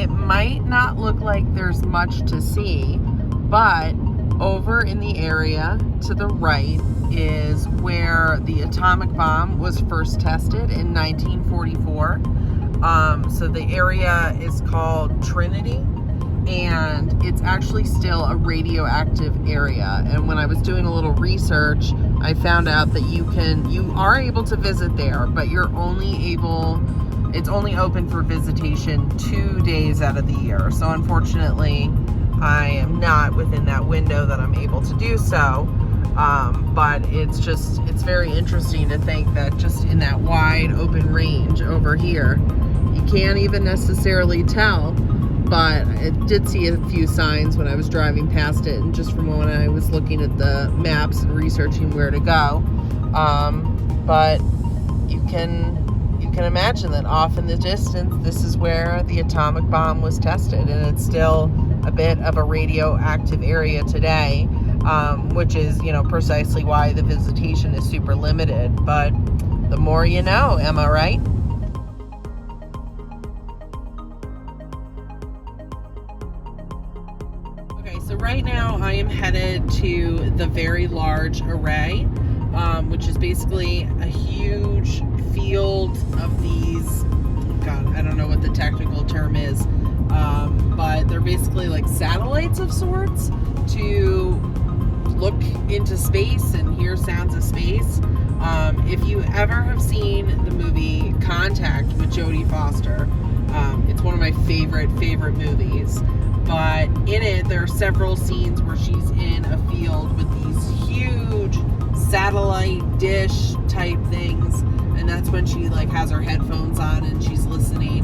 it might not look like there's much to see, but over in the area to the right is where the atomic bomb was first tested in 1944. So the area is called Trinity, and it's actually still a radioactive area. And when I was doing a little research, I found out that you are able to visit there, but it's only open for visitation 2 days out of the year. So unfortunately, I am not within that window that I'm able to do so. But it's very interesting to think that just in that wide open range over here, you can't even necessarily tell, but I did see a few signs when I was driving past it, and just from when I was looking at the maps and researching where to go. But you can imagine that off in the distance, this is where the atomic bomb was tested, and it's still a bit of a radioactive area today, which is, precisely why the visitation is super limited. But the more you know, am I right? Okay, so right now I am headed to the Very Large Array, which is basically a huge field of these, I don't know what the technical term is, but they're basically like satellites of sorts to look into space and hear sounds of space. If you ever have seen the movie Contact with Jodie Foster, it's one of my favorite movies. But in it, there are several scenes where she's in a field with these huge satellite dish type things, and that's when she has her headphones on and she's listening,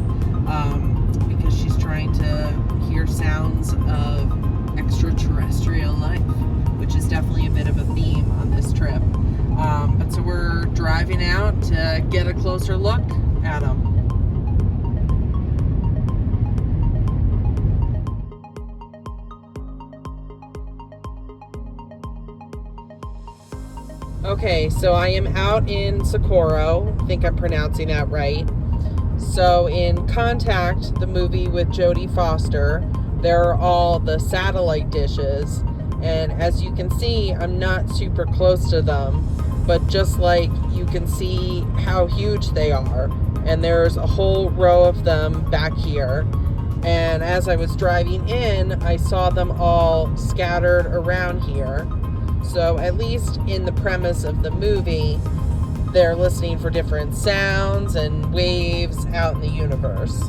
because she's trying to hear sounds of extraterrestrial life, which is definitely a bit of a theme on this trip. But so we're driving out to get a closer look at them. Okay, so I am out in Socorro. I think I'm pronouncing that right. So in Contact, the movie with Jodie Foster, there are all the satellite dishes. And as you can see, I'm not super close to them, but just like you can see how huge they are. And there's a whole row of them back here. And as I was driving in, I saw them all scattered around here. So at least in the premise of the movie, they're listening for different sounds and waves out in the universe.